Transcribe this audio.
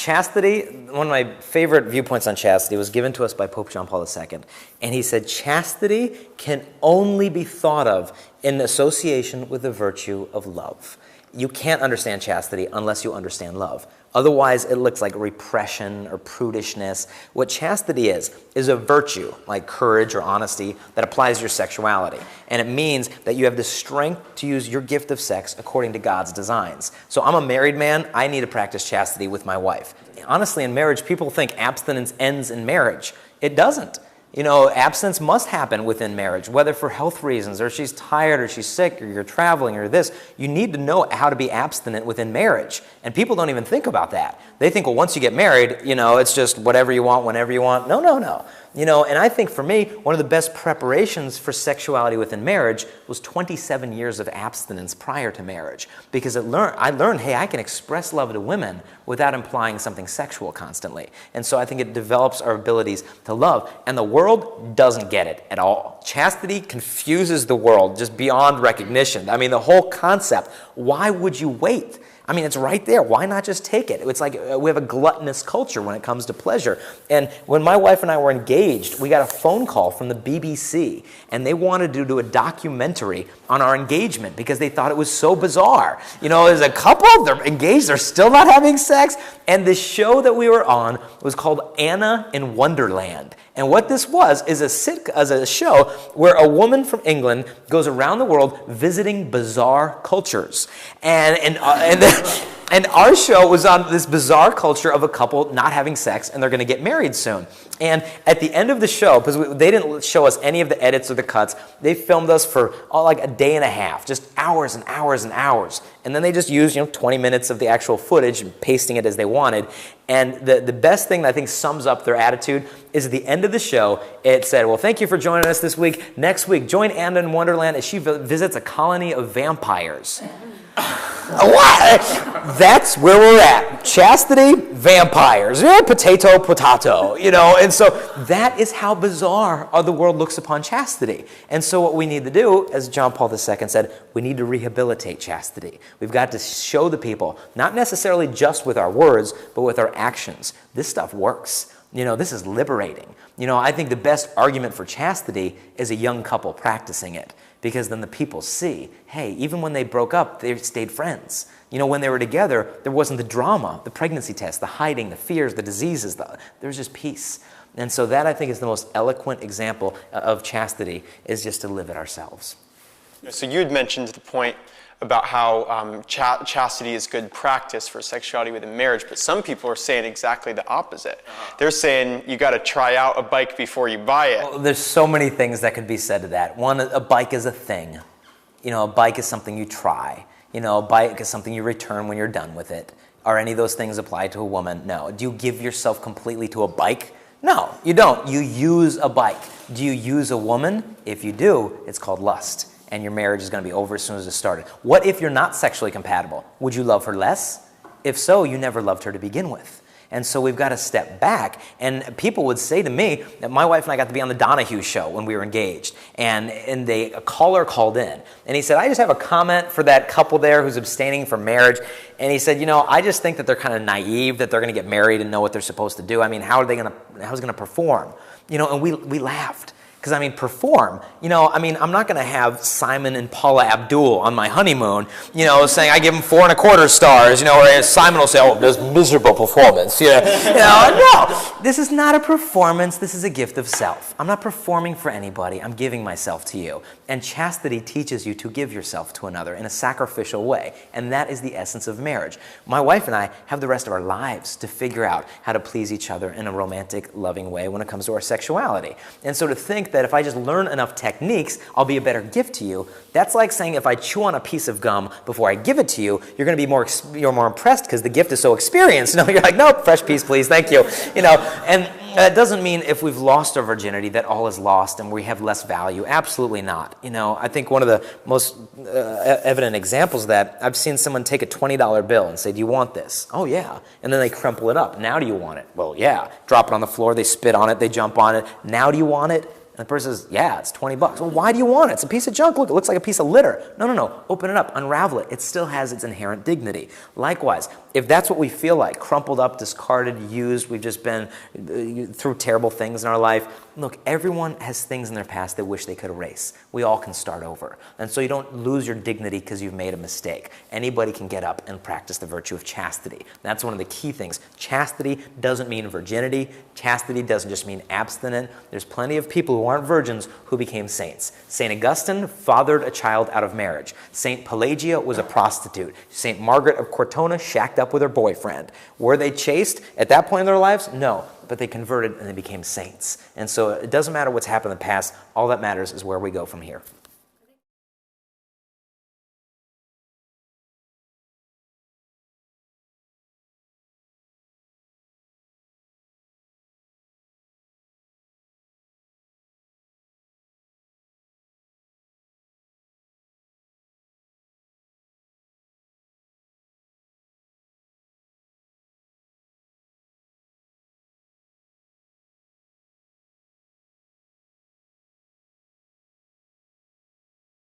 chastity, one of my favorite viewpoints on chastity was given to us by Pope John Paul II. And he said, chastity can only be thought of in association with the virtue of love. You can't understand chastity unless you understand love. Otherwise, it looks like repression or prudishness. What chastity is a virtue, like courage or honesty, that applies to your sexuality. And it means that you have the strength to use your gift of sex according to God's designs. So I'm a married man. I need to practice chastity with my wife. Honestly, in marriage, people think abstinence ends in marriage. It doesn't. You know, abstinence must happen within marriage, whether for health reasons, or she's tired, or she's sick, or you're traveling, or this. You need to know how to be abstinent within marriage. And people don't even think about that. They think, well, once you get married, you know, it's just whatever you want, whenever you want. No, no, no. You know, and I think for me, one of the best preparations for sexuality within marriage was 27 years of abstinence prior to marriage. Because I learned, hey, I can express love to women without implying something sexual constantly. And so I think it develops our abilities to love. And the world doesn't get it at all. Chastity confuses the world just beyond recognition. I mean, the whole concept, why would you wait? I mean, it's right there. Why not just take it? It's like we have a gluttonous culture when it comes to pleasure. And when my wife and I were engaged, we got a phone call from the BBC, and they wanted to do a documentary on our engagement because they thought it was so bizarre. You know, as a couple, they're engaged, they're still not having sex. And the show that we were on was called Anna in Wonderland. And what this was is a show where a woman from England goes around the world visiting bizarre cultures. And our show was on this bizarre culture of a couple not having sex, and they're going to get married soon. And at the end of the show, because they didn't show us any of the edits or the cuts, they filmed us for like a day and a half, just hours and hours and hours. And then they just used 20 minutes of the actual footage and pasting it as they wanted. And the best thing that I think sums up their attitude is at the end of the show, it said, well, thank you for joining us this week. Next week, join Anna in Wonderland as she visits a colony of vampires. What? That's where we're at. Chastity, vampires, potato, and so that is how bizarre the world looks upon chastity. And so what we need to do, as John Paul II said, we need to rehabilitate chastity. We've got to show the people, not necessarily just with our words, but with our actions. This stuff works. This is liberating. I think the best argument for chastity is a young couple practicing it. Because then the people see, hey, even when they broke up, they stayed friends. When they were together, there wasn't the drama, the pregnancy test, the hiding, the fears, the diseases. There was just peace. And so that, I think, is the most eloquent example of chastity, is just to live it ourselves. So you had mentioned the point about how chastity is good practice for sexuality within marriage, but some people are saying exactly the opposite. They're saying you got to try out a bike before you buy it. Well, there's so many things that could be said to that. One, a bike is a thing. A bike is something you try. A bike is something you return when you're done with it. Are any of those things applied to a woman? No. Do you give yourself completely to a bike? No, you don't. You use a bike. Do you use a woman? If you do, it's called lust. And your marriage is going to be over as soon as it started. What if you're not sexually compatible? Would you love her less? If so, you never loved her to begin with. And so we've got to step back. And people would say to me that my wife and I got to be on the Donahue show when we were engaged. And a caller called in. And he said, I just have a comment for that couple there who's abstaining from marriage. And he said, I just think that they're kind of naive, that they're going to get married and know what they're supposed to do. I mean, how's it going to perform? And we laughed. Because, perform. I'm not going to have Simon and Paula Abdul on my honeymoon, saying I give them 4.25 stars, or Simon will say, oh, there's miserable performance. No, this is not a performance. This is a gift of self. I'm not performing for anybody. I'm giving myself to you. And chastity teaches you to give yourself to another in a sacrificial way. And that is the essence of marriage. My wife and I have the rest of our lives to figure out how to please each other in a romantic, loving way when it comes to our sexuality. And so to think that if I just learn enough techniques, I'll be a better gift to you. That's like saying if I chew on a piece of gum before I give it to you, you're going to be more impressed because the gift is so experienced. You're like, nope, fresh piece, please, thank you. And that doesn't mean if we've lost our virginity that all is lost and we have less value. Absolutely not. I think one of the most evident examples of that, I've seen someone take a $20 bill and say, do you want this? Oh, yeah. And then they crumple it up. Now do you want it? Well, yeah. Drop it on the floor. They spit on it. They jump on it. Now do you want it? And the person says, yeah, it's 20 bucks. Well, why do you want it? It's a piece of junk. Look, it looks like a piece of litter. No. Open it up, unravel it. It still has its inherent dignity. Likewise, if that's what we feel like, crumpled up, discarded, used, we've just been through terrible things in our life, look, everyone has things in their past they wish they could erase. We all can start over. And so you don't lose your dignity because you've made a mistake. Anybody can get up and practice the virtue of chastity. That's one of the key things. Chastity doesn't mean virginity. Chastity doesn't just mean abstinent. There's plenty of people who aren't virgins who became saints. St. Augustine fathered a child out of marriage. St. Pelagia was a prostitute. St. Margaret of Cortona shacked up with her boyfriend. Were they chaste at that point in their lives? No. But they converted and they became saints. And so it doesn't matter what's happened in the past. All that matters is where we go from here.